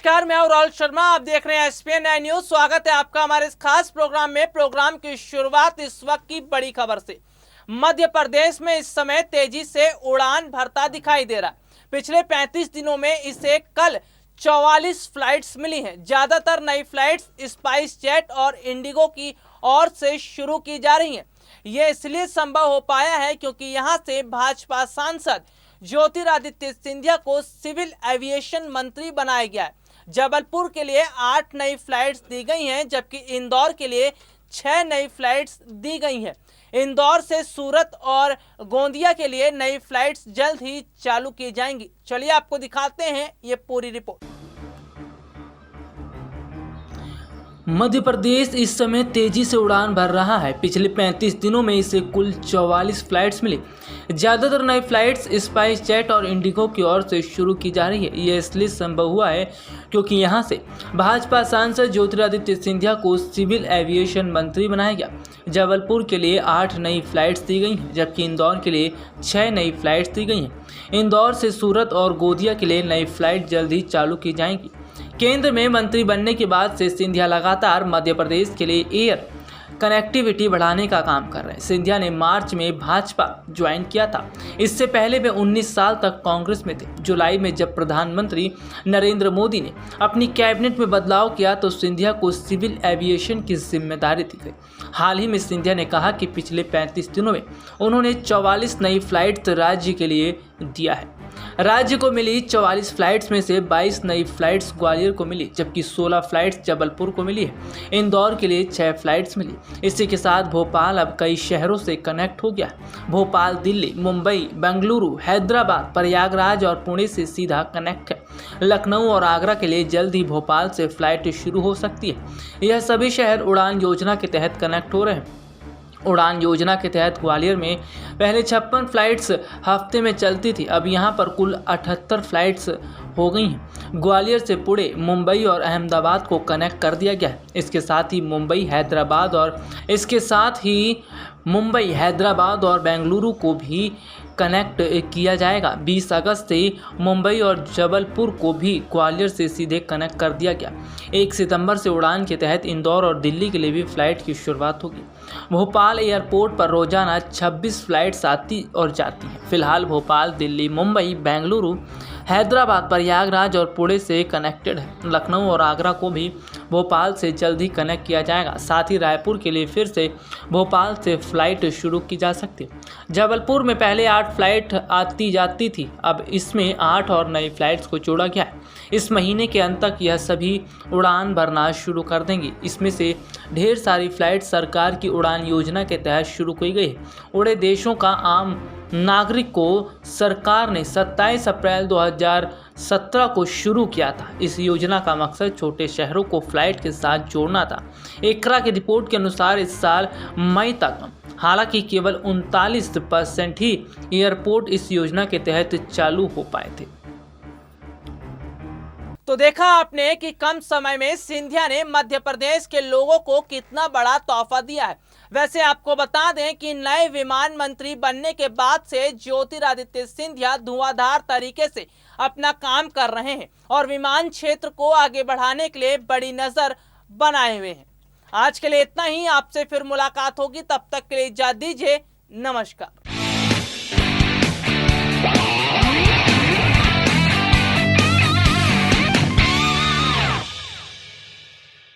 नमस्कार, मैं हूं राहुल शर्मा। आप देख रहे हैं एसपीएन 9 न्यूज। स्वागत है आपका हमारे इस खास प्रोग्राम में। प्रोग्राम की शुरुआत इस वक्त की बड़ी खबर से। मध्य प्रदेश में इस समय तेजी से उड़ान भरता दिखाई दे रहा है। पिछले 35 दिनों में इसे कल 44 फ्लाइट्स मिली हैं। ज्यादातर नई फ्लाइट्स स्पाइस जेट और इंडिगो की ओर से शुरू की जा रही हैं। ये इसलिए संभव हो पाया है क्योंकि यहां से भाजपा सांसद ज्योतिरादित्य सिंधिया को सिविल एविएशन मंत्री बनाया गया है। जबलपुर के लिए 8 नई फ्लाइट्स दी गई हैं, जबकि इंदौर के लिए 6 नई फ्लाइट्स दी गई हैं। इंदौर से सूरत और गोंदिया के लिए नई फ्लाइट्स जल्द ही चालू की जाएंगी। चलिए आपको दिखाते हैं ये पूरी रिपोर्ट। मध्य प्रदेश इस समय तेजी से उड़ान भर रहा है। पिछले 35 दिनों में इसे कुल 44 फ्लाइट्स मिली। ज़्यादातर नई फ्लाइट्स स्पाइस जेट और इंडिगो की ओर से शुरू की जा रही है। यह इसलिए संभव हुआ है क्योंकि यहां से भाजपा सांसद ज्योतिरादित्य सिंधिया को सिविल एविएशन मंत्री बनाया गया। जबलपुर के लिए 8 नई फ्लाइट्स दी गई हैं, जबकि इंदौर के लिए 6 नई फ्लाइट्स दी गई हैं। इंदौर से सूरत और गोंदिया के लिए नई फ्लाइट जल्द ही चालू की जाएंगी। केंद्र में मंत्री बनने के बाद से सिंधिया लगातार मध्य प्रदेश के लिए एयर कनेक्टिविटी बढ़ाने का काम कर रहे हैं। सिंधिया ने मार्च में भाजपा ज्वाइन किया था। इससे पहले वे 19 साल तक कांग्रेस में थे। जुलाई में जब प्रधानमंत्री नरेंद्र मोदी ने अपनी कैबिनेट में बदलाव किया तो सिंधिया को सिविल एविएशन की जिम्मेदारी दी गई। हाल ही में सिंधिया ने कहा कि पिछले 35 दिनों में उन्होंने 44 नई फ्लाइट राज्य के लिए दिया है। राज्य को मिली 44 फ्लाइट्स में से 22 नई फ्लाइट्स ग्वालियर को मिली, जबकि 16 फ्लाइट्स जबलपुर को मिली है। इंदौर के लिए 6 फ्लाइट्स मिली। इसी के साथ भोपाल अब कई शहरों से कनेक्ट हो गया। भोपाल दिल्ली, मुंबई, बेंगलुरु, हैदराबाद, प्रयागराज और पुणे से सीधा कनेक्ट है। लखनऊ और आगरा के लिए जल्द ही भोपाल से फ्लाइट शुरू हो सकती है। यह सभी शहर उड़ान योजना के तहत कनेक्ट हो रहे हैं। उड़ान योजना के तहत ग्वालियर में पहले 56 फ्लाइट्स हफ्ते में चलती थी, अब यहां पर कुल 78 फ्लाइट्स हो गई हैं। ग्वालियर से पुणे, मुंबई और अहमदाबाद को कनेक्ट कर दिया गया है। इसके साथ ही मुंबई, हैदराबाद और बेंगलुरु को भी कनेक्ट किया जाएगा। 20 अगस्त से मुंबई और जबलपुर को भी ग्वालियर से सीधे कनेक्ट कर दिया गया। 1 सितंबर से उड़ान के तहत इंदौर और दिल्ली के लिए भी फ्लाइट की शुरुआत होगी। भोपाल एयरपोर्ट पर रोजाना 26 फ्लाइट्स आती और जाती हैं। फिलहाल भोपाल दिल्ली, मुंबई, बेंगलुरु, हैदराबाद, प्रयागराज और पुणे से कनेक्टेड है। लखनऊ और आगरा को भी भोपाल से जल्द ही कनेक्ट किया जाएगा। साथ ही रायपुर के लिए फिर से भोपाल से फ्लाइट शुरू की जा सकती है। जबलपुर में पहले 8 फ्लाइट आती जाती थी, अब इसमें 8 और नई फ्लाइट्स को जोड़ा गया है। इस महीने के अंत तक यह सभी उड़ान भरना शुरू कर देंगी। इसमें से ढेर सारी फ्लाइट सरकार की उड़ान योजना के तहत शुरू की गई है। उड़े देशों का आम नागरिक को सरकार ने 27 अप्रैल 2017 को शुरू किया था। इस योजना का मकसद छोटे शहरों को फ्लाइट के साथ जोड़ना था। एकरा की रिपोर्ट के अनुसार इस साल मई तक हालांकि केवल 39% ही एयरपोर्ट इस योजना के तहत चालू हो पाए थे। तो देखा आपने कि कम समय में सिंधिया ने मध्य प्रदेश के लोगों को कितना बड़ा तोहफा दिया है। वैसे आपको बता दें कि नए विमान मंत्री बनने के बाद से ज्योतिरादित्य सिंधिया धुआंधार तरीके से अपना काम कर रहे हैं और विमान क्षेत्र को आगे बढ़ाने के लिए बड़ी नजर बनाए हुए हैं। आज के लिए इतना ही। आपसे फिर मुलाकात होगी, तब तक के लिए इजाजत दीजिए। नमस्कार।